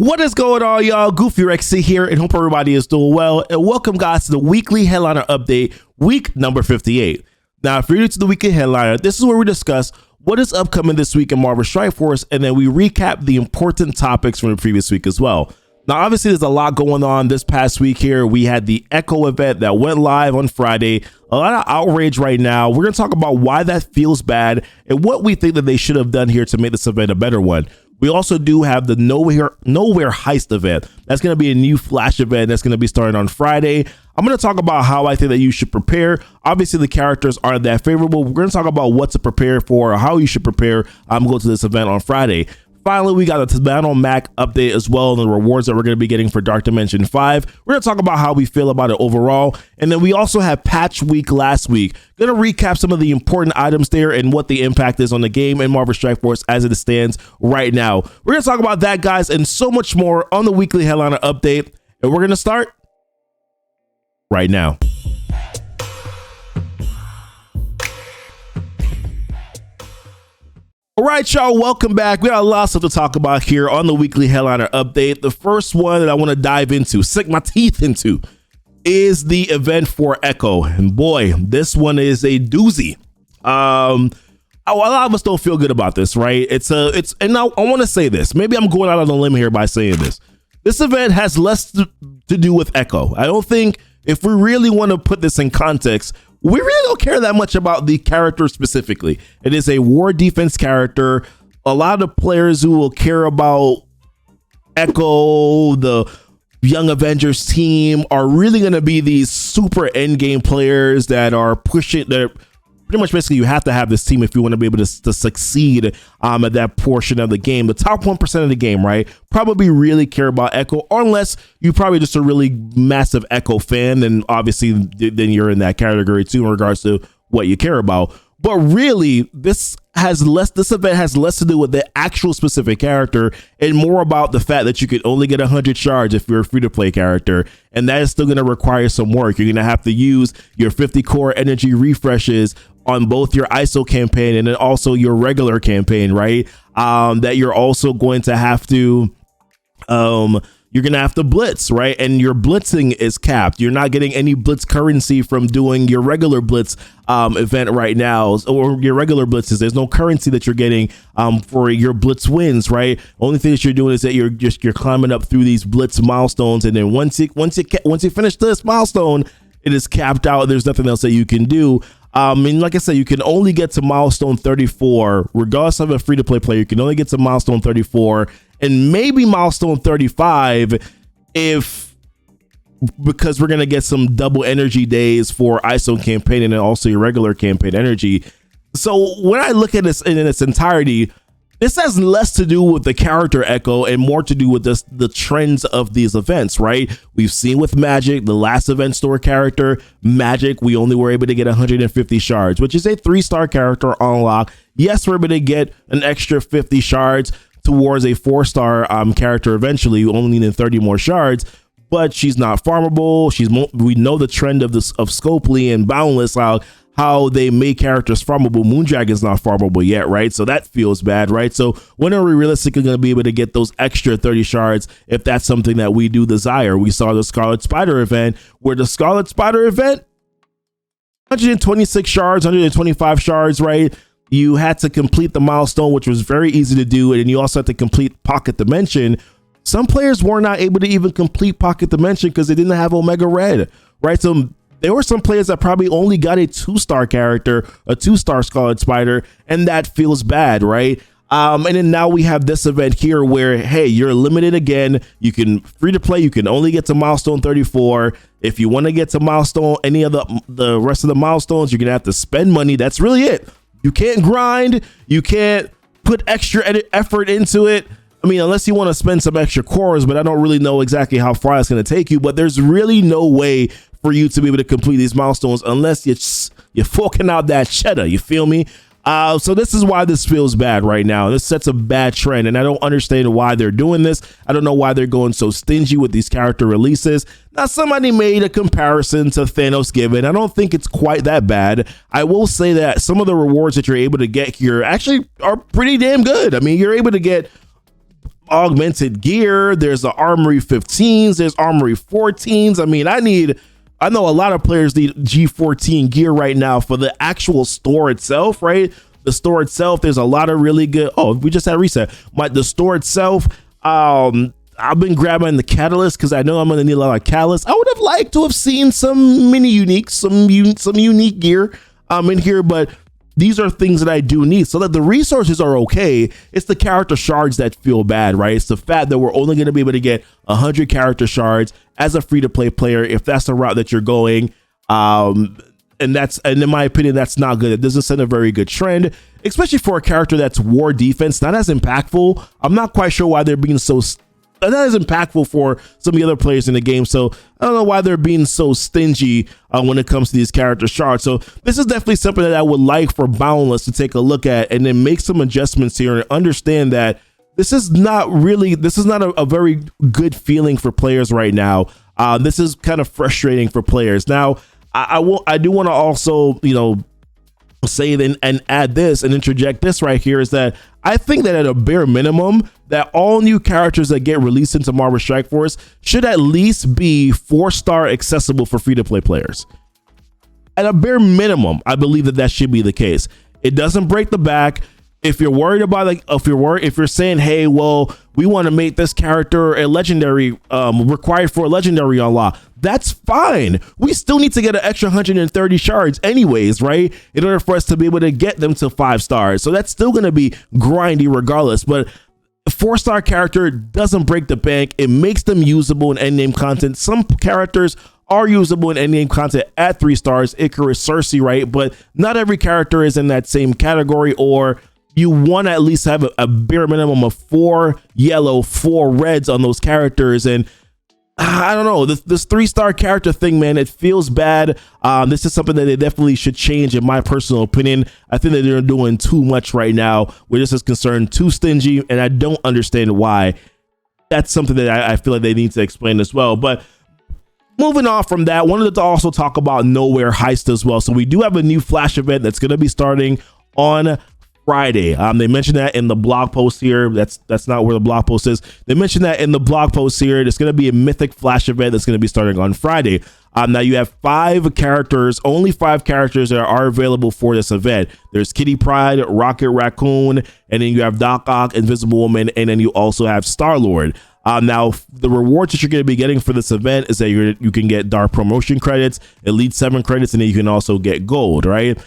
What is going on, y'all? Goofy Rexy here, and hope everybody is doing well. And welcome, guys, to the weekly headliner update, week number 58. Now, if you're new to the weekly headliner, this is where we discuss what is upcoming this week in Marvel Strike Force, and then we recap the important topics from the previous week as well. Now, obviously, there's a lot going on this past week here. We had the Echo event that went live on Friday. A lot of outrage right now. We're going to talk about why that feels bad and what we think that they should have done here to make this event a better one. We also do have the Knowhere Heist event. That's going to be a new Flash event that's going to be starting on Friday. I'm going to talk about how I think that you should prepare. Obviously, the characters aren't that favorable. We're going to talk about what to prepare for, or how you should prepare go to this event on Friday. Finally, we got a Tadano Mac update as well, and the rewards that we're going to be getting for Dark Dimension 5. We're going to talk about how we feel about it overall. And then we also have patch week last week. Going to recap some of the important items there and what the impact is on the game and Marvel Strike Force as it stands right now. We're going to talk about that, guys, and so much more on the weekly headliner update. And we're going to start right now. All right, y'all, welcome back. We got a lot of stuff to talk about here on the weekly headliner update. The first one that I want to dive into, sink my teeth into, is the event for Echo. And boy, this one is a doozy. A lot of us don't feel good about this, right? And I want to say this. Maybe I'm going out on a limb here by saying this. This event has less to do with Echo. I don't think, if we really want to put this in context, we really don't care that much about the character specifically. It is a war defense character. A lot of players who will care about Echo, the Young Avengers team, are really going to be these super endgame players that are pushing. They're pretty much basically you have to have this team if you want to be able to succeed at that portion of the game. The top 1% of the game, right? Probably really care about Echo, or unless you probably just a really massive Echo fan, then obviously then you're in that category too in regards to what you care about. But really, this event has less to do with the actual specific character and more about the fact that you could only get 100 shards if you're a free-to-play character, and that is still going to require some work. You're going to have to use your 50 core energy refreshes on both your ISO campaign and then also your regular campaign, right? That you're also going to have to blitz, right? And your blitzing is capped. You're not getting any blitz currency from doing your regular blitz event right now, or your regular blitzes. There's no currency that you're getting for your blitz wins, right? Only thing that you're doing is that you're climbing up through these blitz milestones, and then once you finish this milestone, it is capped out. There's nothing else that you can do. And like I said, you can only get to milestone 34, regardless of a free-to-play player. You can only get to milestone 34 and maybe milestone 35 because we're going to get some double energy days for ISO campaign and then also your regular campaign energy. So when I look at this in its entirety, this has less to do with the character Echo and more to do with the trends of these events, right? We've seen with Magic, the last event store character, Magic, we only were able to get 150 shards, which is a 3-star character on lock. Yes, we're able to get an extra 50 shards towards a 4-star character eventually, only needing 30 more shards, but she's not farmable. We know the trend of Scopely and Boundless, how they make characters farmable. Moondragon's not farmable yet, right? So that feels bad, right? So when are we realistically going to be able to get those extra 30 shards if that's something that we do desire? We saw the Scarlet Spider event, where the Scarlet Spider event, 126 shards, 125 shards, right? You had to complete the milestone, which was very easy to do, and then you also had to complete Pocket Dimension. Some players were not able to even complete Pocket Dimension because they didn't have Omega Red, right? So there were some players that probably only got a 2-star character, a 2-star Scarlet Spider, and that feels bad, right? And then now we have this event here where, hey, you're limited again. You can free to play. You can only get to milestone 34. If you want to get to milestone, any of the rest of the milestones, you're going to have to spend money. That's really it. You can't grind. You can't put extra effort into it. I mean, unless you want to spend some extra cores, but I don't really know exactly how far it's going to take you. But there's really no way for you to be able to complete these milestones unless you're forking out that cheddar. You feel me? So this is why this feels bad right now. This sets a bad trend, and I don't understand why they're doing this. I don't know why they're going so stingy with these character releases. Now, somebody made a comparison to Thanos Given. I don't think it's quite that bad. I will say that some of the rewards that you're able to get here actually are pretty damn good. I mean, you're able to get augmented gear. There's the Armory 15s. There's Armory 14s. I mean, I know a lot of players need G14 gear right now for the actual store itself, right? The store itself, there's a lot of really good. Oh, we just had reset. The store itself, I've been grabbing the catalyst because I know I'm going to need a lot of catalyst. I would have liked to have seen some mini unique, some unique gear in here, but these are things that I do need. So that the resources are okay. It's the character shards that feel bad, right? It's the fact that we're only going to be able to get 100 character shards as a free-to-play player if that's the route that you're going. And in my opinion, that's not good. It doesn't send a very good trend, especially for a character that's war defense, not as impactful. I'm not quite sure why they're being so not as impactful for some of the other players in the game. So I don't know why they're being so stingy when it comes to these character shards. So this is definitely something that I would like for Boundless to take a look at and then make some adjustments here and understand that this is not a very good feeling for players right now. This is kind of frustrating for players. Now, I do want to also, say and add this and interject this right here is that I think that at a bare minimum that all new characters that get released into Marvel Strike Force should at least be 4-star accessible for free-to-play players. At a bare minimum, I believe that should be the case. It doesn't break the back. If you're worried about if you're saying, hey, well, we want to make this character a legendary, required for a legendary unlock, that's fine. We still need to get an extra 130 shards anyways, right? In order for us to be able to get them to 5 stars. So that's still going to be grindy regardless. But a 4-star character doesn't break the bank. It makes them usable in endgame content. Some characters are usable in endgame content at 3 stars, Icarus, Cersei, right? But not every character is in that same category, or you want to at least have a bare minimum of 4 yellow, 4 reds on those characters. And I don't know, this 3-star character thing, man, it feels bad. This is something that they definitely should change, in my personal opinion. I think that they're doing too much right now where this is concerned, too stingy, and I don't understand why. That's something that I feel like they need to explain as well. But moving on from that, wanted to also talk about Knowhere Heist as well. So we do have a new Flash event that's going to be starting on Friday. They mentioned that in the blog post here. That's not where the blog post is. They mentioned that in the blog post here. There's going to be a Mythic Flash event that's going to be starting on Friday. Now you have 5 characters, only 5 characters that are available for this event. There's Kitty Pryde, Rocket Raccoon, and then you have Doc Ock, Invisible Woman, and then you also have Star-Lord. Now, the rewards that you're going to be getting for this event is that you can get Dark Promotion credits, Elite 7 credits, and then you can also get gold, right?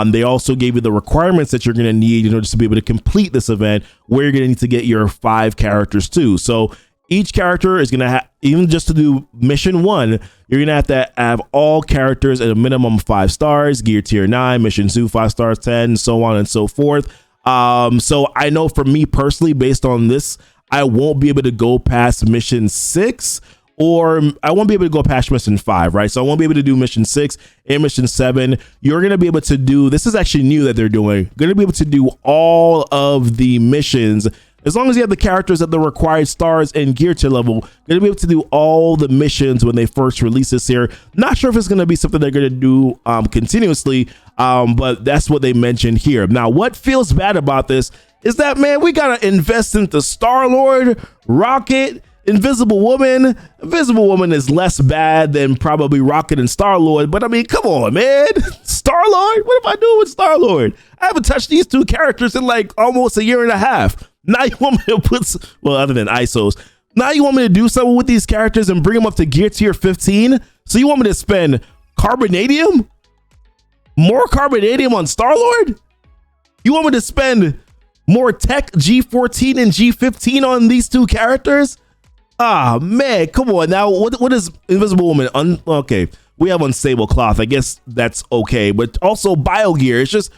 They also gave you the requirements that you're going to need in order to be able to complete this event, where you're going to need to get your 5 characters too. So each character is going to have, even just to do mission 1, you're going to have all characters at a minimum of 5 stars, gear tier 9, mission 2, 5 stars, 10, so on and so forth. So I know for me personally, based on this, I won't be able to go past mission 6, or I won't be able to go past mission 5, right? So I won't be able to do mission 6 and mission 7. You're going to be able to do, this is actually new that they're doing, going to be able to do all of the missions. As long as you have the characters at the required stars and gear tier level, you're going to be able to do all the missions when they first release this here. Not sure if it's going to be something they're going to do continuously, but that's what they mentioned here. Now, what feels bad about this is that, man, we got to invest into Star-Lord, Rocket, Invisible Woman. Invisible Woman is less bad than probably Rocket and Star-Lord, but I mean, come on, man. Star-Lord? What am I doing with Star-Lord? I haven't touched these 2 characters in like almost a year and a half. Now you want me to put, well, other than ISOs, now you want me to do something with these characters and bring them up to gear tier 15? So you want me to spend Carbonadium? More Carbonadium on Star-Lord? You want me to spend more tech G14 and G15 on these 2 characters? Ah, man, come on. Now, what is Invisible Woman? Okay, we have Unstable Cloth. I guess that's okay. But also BioGear. It's just,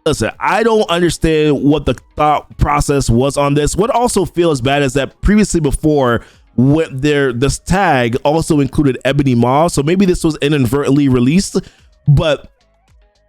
listen, I don't understand what the thought process was on this. What also feels bad is that previously before, this tag also included Ebony Maw. So maybe this was inadvertently released. But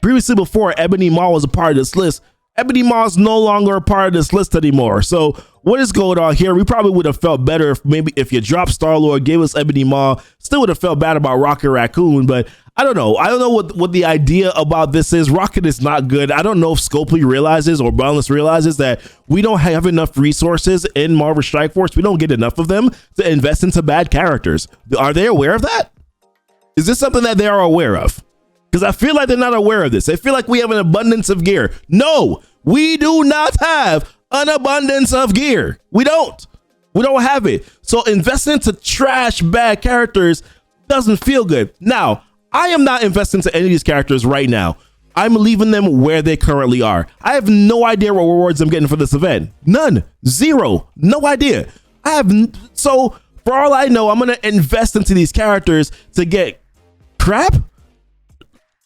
previously before Ebony Maw was a part of this list, Ebony Maw is no longer a part of this list anymore. So what is going on here? We probably would have felt better if you dropped Star-Lord, gave us Ebony Maw. Still would have felt bad about Rocket Raccoon, but I don't know. I don't know what the idea about this is. Rocket is not good. I don't know if Scopely realizes or Boundless realizes that we don't have enough resources in Marvel Strike Force. We don't get enough of them to invest into bad characters. Are they aware of that? Is this something that they are aware of? Because I feel like they're not aware of this. They feel like we have an abundance of gear. No, we do not have an abundance of gear. We don't have it. So investing into trash bad characters doesn't feel good. Now, I am not investing into any of these characters right now. I'm leaving them where they currently are. I have no idea what rewards I'm getting for this event. None. Zero. No idea. So for all I know, I'm going to invest into these characters to get crap?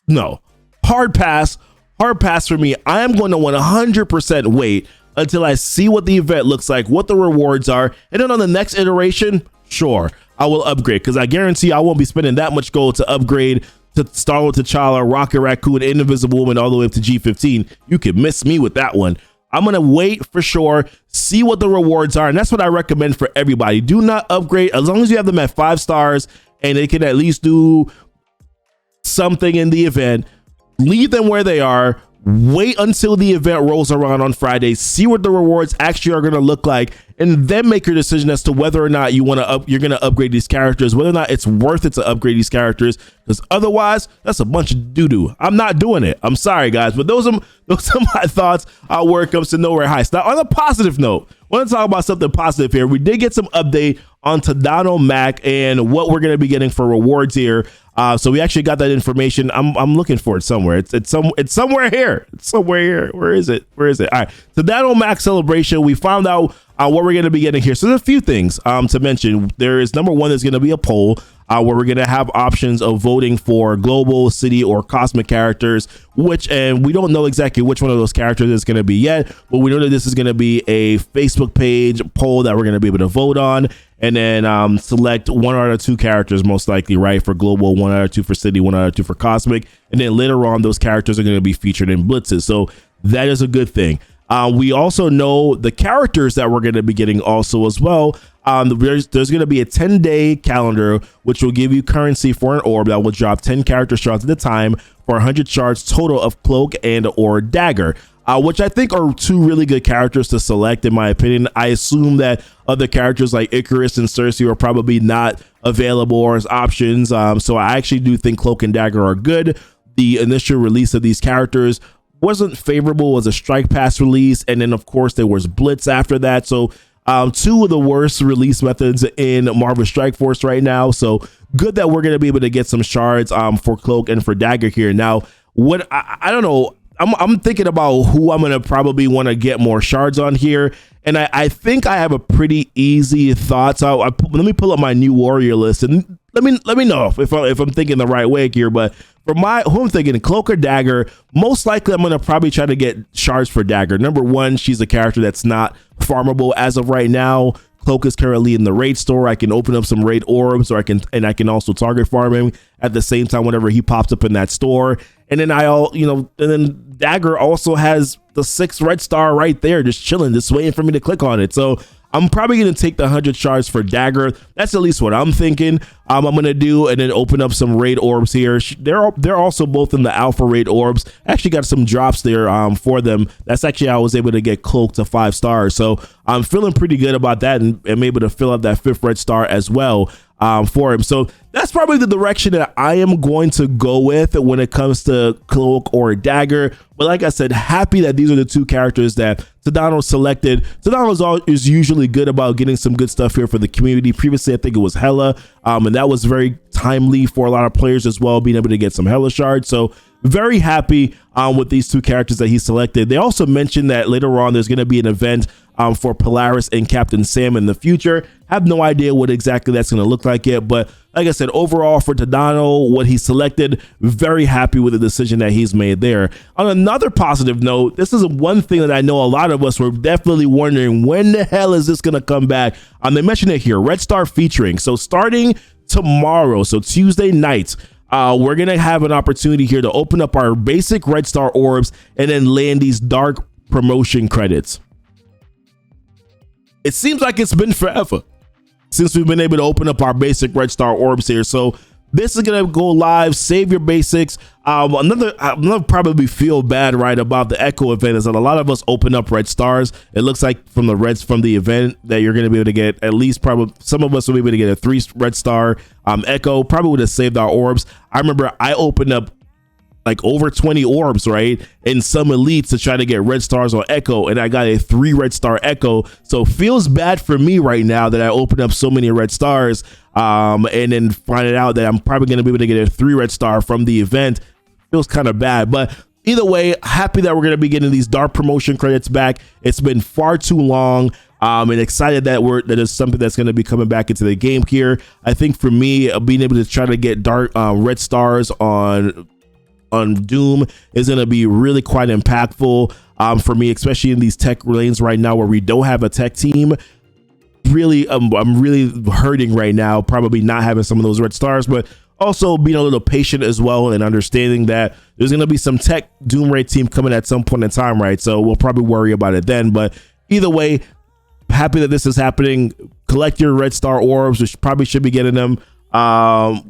No. Hard pass for me. I am going to 100% wait until I see what the event looks like, what the rewards are, and then on the next iteration, sure, I will upgrade, because I guarantee I won't be spending that much gold to upgrade to Star-Lord, T'Challa, Rocket Raccoon, and Invisible Woman all the way up to G15. You can miss me with that one. I'm going to wait for sure, see what the rewards are, and that's what I recommend for everybody. Do not upgrade as long as you have them at 5 stars and they can at least do something in the event. Leave them where they are. Wait until the event rolls around on Friday, see what the rewards actually are going to look like, and then make your decision as to whether or not you're going to upgrade these characters, whether or not it's worth it to upgrade these characters, because otherwise that's a bunch of doo-doo. I'm not doing it. I'm sorry, guys, but those are my thoughts where it comes to Knowhere Heist. Now, on a positive note, I want to talk about something positive here. We did get some update on Tadano Mac and what we're going to be getting for rewards here. So we actually got that information. I'm looking for it somewhere. It's somewhere here. It's somewhere here. Where is it? All right. Tadano Mac celebration. We found out what we're going to be getting here. So there's a few things to mention. There is, number one, there's going to be a poll where we're going to have options of voting for global, city, or cosmic characters, and we don't know exactly which one of those characters it's going to be yet, but we know that this is going to be a Facebook page poll that we're going to be able to vote on, and then select 1 out of 2 characters, most likely, right, for global, 1 out of 2 for city, 1 out of 2 for cosmic, and then later on those characters are going to be featured in blitzes. So that is a good thing. We also know the characters that we're going to be getting also as well. There's going to be a 10-day calendar, which will give you currency for an orb that will drop 10 character shards at a time for 100 shards total of Cloak and or Dagger, which I think are 2 really good characters to select, in my opinion. I assume that other characters like Icarus and Cersei are probably not available or as options. So I actually do think Cloak and Dagger are good. The initial release of these characters wasn't favorable. Was a strike pass release, and then of course there was blitz after that. So 2 of the worst release methods in Marvel Strike Force right now. So good that we're going to be able to get some shards for Cloak and for Dagger here. Now, what I don't know, I'm thinking about who I'm going to probably want to get more shards on here, and I think I have a pretty easy thought. So let me pull up my new warrior list and let me know if I'm thinking the right way here. But for who I'm thinking, Cloak or Dagger, most likely I'm going to probably try to get shards for Dagger. Number one, she's a character that's not farmable as of right now. Cloak is currently in the raid store. I can open up some raid orbs, or I can also target farm him at the same time whenever he pops up in that store. And then and then Dagger also has the 6th red star right there, just chilling, just waiting for me to click on it. So I'm probably going to take the 100 shards for Dagger. That's at least what I'm thinking. I'm going to do, and then open up some raid orbs here. They're also both in the alpha raid orbs. Actually got some drops there for them. That's actually how I was able to get Cloak to 5 stars. So I'm feeling pretty good about that, and I'm able to fill up that 5th red star as well for him. So that's probably the direction that I am going to go with when it comes to Cloak or Dagger. But like I said, happy that these are the 2 characters that Tadano selected. Tadano is usually good about getting some good stuff here for the community. Previously, I think it was Hela, and that was very timely for a lot of players as well, being able to get some Hela shards. So very happy with these 2 characters that he selected. They also mentioned that later on there's going to be an event for Polaris and Captain Sam in the future. Have no idea what exactly that's going to look like yet, but like I said, overall for Tadano, what he selected, very happy with the decision that he's made there. On another positive note, this is one thing that I know a lot of us were definitely wondering, when the hell is this going to come back? They mentioned it here, Red Star featuring. So starting tomorrow, so Tuesday night, we're going to have an opportunity here to open up our basic Red Star orbs and then land these dark promotion credits. it seems like it's been forever since we've been able to open up our basic red star orbs here. So this is gonna go live. Save your basics. Another probably feel bad right about the Echo event is that a lot of us open up red stars. It looks like from the reds from the event that you're gonna be able to get at least probably some of us will be able to get a 3 red star Echo. Probably would have saved our orbs. I remember I opened up like over 20 orbs, right, in some elites to try to get red stars on Echo, and I got a 3 red star Echo. So it feels bad for me right now that I opened up so many red stars, and then finding out that I'm probably going to be able to get a 3 red star from the event. Feels kind of bad, but either way, happy that we're going to be getting these dark promotion credits back. It's been far too long. And excited that it's something that's going to be coming back into the game here. I think for me, being able to try to get dark red stars on Doom is going to be really quite impactful for me, especially in these tech lanes right now where we don't have a tech team. Really, I'm really hurting right now, probably not having some of those red stars, but also being a little patient as well and understanding that there's going to be some tech Doom raid team coming at some point in time, right? So we'll probably worry about it then, but either way, happy that this is happening. Collect your red star orbs, which probably should be getting them. I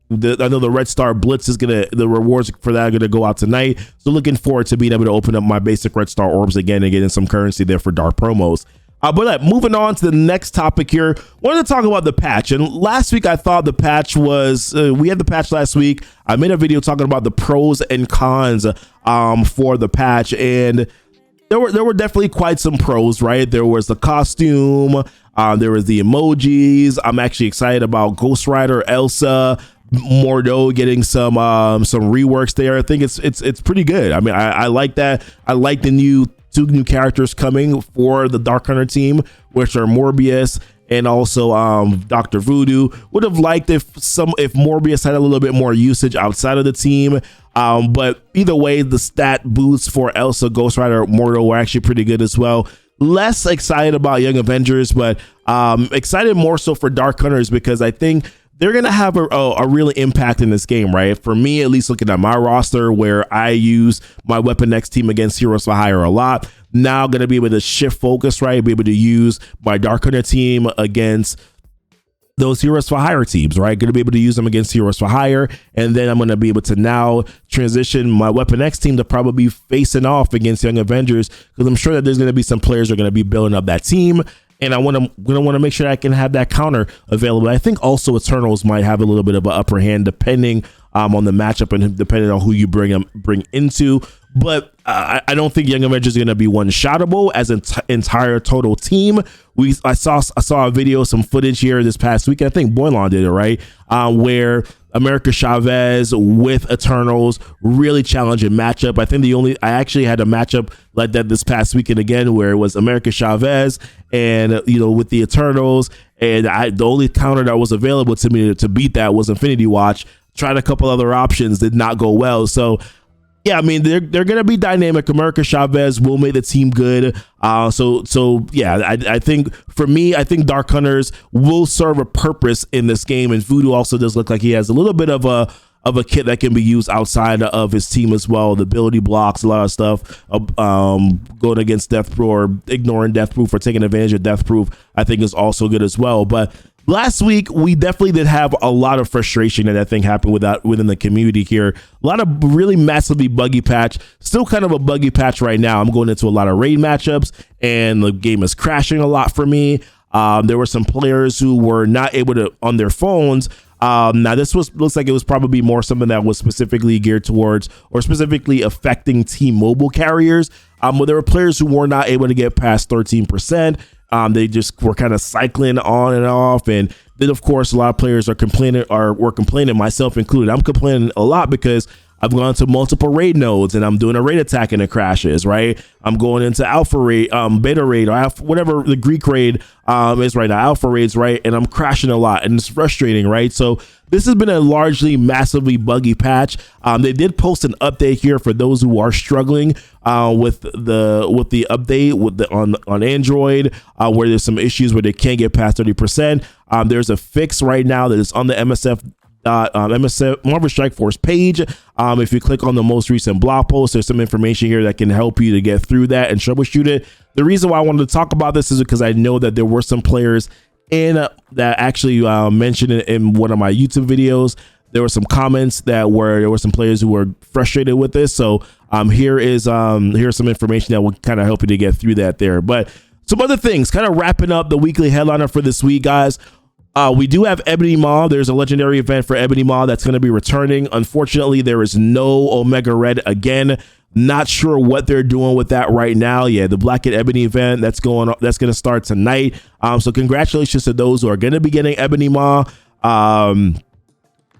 know the red star blitz is the rewards for that are gonna go out tonight, so looking forward to being able to open up my basic red star orbs again and getting some currency there for dark promos. But moving on to the next topic here, wanted to talk about the patch. And last week I thought the patch was we had the patch last week. I made a video talking about the pros and cons for the patch, and there were definitely quite some pros, right? There was the costume, there was the emojis. I'm actually excited about Ghost Rider, Elsa, Mordo getting some reworks there. I think it's pretty good. I mean, I like that. I like the 2 new characters coming for the Dark Hunter team, which are Morbius and also Dr. Voodoo. Would have liked if Morbius had a little bit more usage outside of the team. But either way, the stat boosts for Elsa, Ghost Rider, Mordo were actually pretty good as well. Less excited about Young Avengers, but excited more so for Dark Hunters because I think they're going to have a real impact in this game, right? For me, at least looking at my roster where I use my Weapon X team against Heroes for Hire a lot, now going to be able to shift focus, right? Be able to use my Dark Hunter team against those Heroes for Hire teams, right? Going to be able to use them against Heroes for Hire. And then I'm going to be able to now transition my Weapon X team to probably be facing off against Young Avengers because I'm sure that there's going to be some players who are going to be building up that team. And I'm gonna want to make sure that I can have that counter available. I think also Eternals might have a little bit of an upper hand depending on the matchup and depending on who you bring into. But I don't think Young Avengers is going to be one-shottable as an entire total team. I saw a video, some footage here this past week. I think Boylon did it, right? Where America Chavez with Eternals really challenging matchup. I think I actually had a matchup like that this past weekend again, where it was America Chavez and with the Eternals, and the only counter that was available to me to beat that was Infinity Watch. Tried a couple other options, did not go well. So yeah, I mean, they're going to be dynamic. America Chavez will make the team good. So yeah, I think for me, I think Dark Hunters will serve a purpose in this game. And Voodoo also does look like he has a little bit of a kit that can be used outside of his team as well. The ability blocks, a lot of stuff, going against Death Proof or ignoring Death Proof or taking advantage of Death Proof, I think is also good as well. But last week, we definitely did have a lot of frustration that I think happened within the community here. A lot of really massively buggy patch. Still kind of a buggy patch right now. I'm going into a lot of raid matchups, and the game is crashing a lot for me. There were some players who were not able to, on their phones. Now, this looks like it was probably more something that was specifically geared towards or specifically affecting T-Mobile carriers. But there were players who were not able to get past 13%. They just were kind of cycling on and off. And then, of course, a lot of players were complaining, myself included. I'm complaining a lot because I've gone to multiple raid nodes and I'm doing a raid attack and it crashes, right? I'm going into alpha raid, beta raid, or alpha, whatever the Greek raid is right now, alpha raids, right? And I'm crashing a lot and it's frustrating, right? So this has been a largely massively buggy patch. They did post an update here for those who are struggling with the update on Android, where there's some issues where they can't get past 30%. There's a fix right now that is on the MSF MSF Marvel Strike Force page. If you click on the most recent blog post, there's some information here that can help you to get through that and troubleshoot it. The reason why I wanted to talk about this is because I know that there were some players in that actually mentioned it in one of my YouTube videos. There were some comments there were some players who were frustrated with this. So here's some information that will kind of help you to get through that there. But some other things, kind of wrapping up the weekly headliner for this week, guys. We do have Ebony Maw. There's a legendary event for Ebony Maw that's going to be returning. Unfortunately, there is no Omega Red again. Not sure what they're doing with that right now. Yeah, the Black and Ebony event that's going to start tonight. So congratulations to those who are going to be getting Ebony Maw.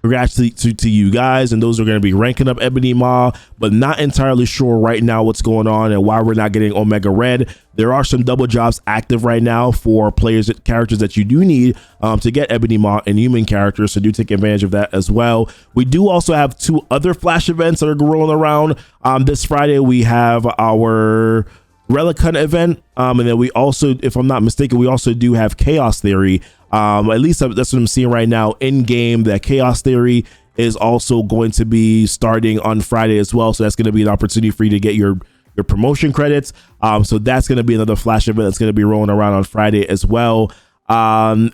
Congrats to you guys and those who are going to be ranking up Ebony Maw, but not entirely sure right now what's going on and why we're not getting Omega Red. There are some double jobs active right now for characters that you do need to get Ebony Maw and human characters, so do take advantage of that as well. We do also have 2 other Flash events that are rolling around. This Friday we have our Relic Hunt event, and then we also, if I'm not mistaken, we also do have Chaos Theory. At least that's what I'm seeing right now in game, that Chaos Theory is also going to be starting on Friday as well. So that's going to be an opportunity for you to get your promotion credits. So that's going to be another Flash event that's going to be rolling around on Friday as well. And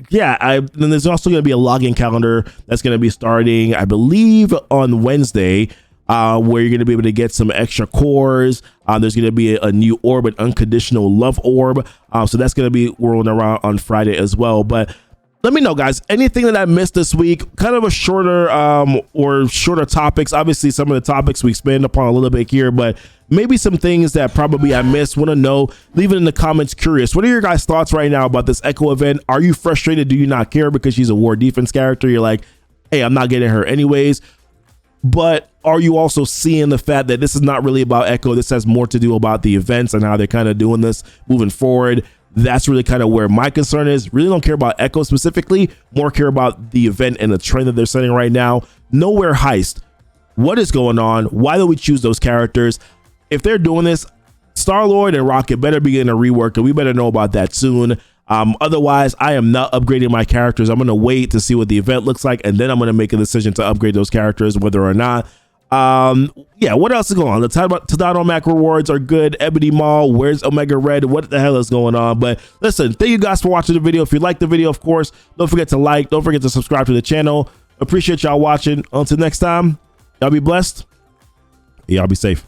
yeah, then there's also going to be a login calendar that's going to be starting, I believe, on Wednesday. Where you're going to be able to get some extra cores. There's going to be a new orb, an unconditional love orb. So that's going to be rolling around on Friday as well. But let me know, guys, anything that I missed this week, kind of a shorter topics. Obviously, some of the topics we expand upon a little bit here, but maybe some things that probably I missed. Want to know? Leave it in the comments. Curious. What are your guys' thoughts right now about this Echo event? Are you frustrated? Do you not care because she's a war defense character? You're like, hey, I'm not getting her anyways. But are you also seeing the fact that this is not really about Echo? This has more to do about the events and how they're kind of doing this moving forward. That's really kind of where my concern is. Really don't care about Echo specifically, more care about the event and the trend that they're setting right now. Knowhere Heist. What is going on? Why do we choose those characters? If they're doing this, Star-Lord and Rocket better be getting a rework, and we better know about that soon. Otherwise, I am not upgrading my characters. I'm going to wait to see what the event looks like, and then I'm going to make a decision to upgrade those characters, whether or not. Yeah, what else is going on? The Tadano Mac rewards are good. Ebony Maw, where's Omega Red? What the hell is going on? But listen, thank you guys for watching the video. If you liked the video, of course, don't forget to like, don't forget to subscribe to the channel. Appreciate y'all watching. Until next time, y'all be blessed. Y'all be safe.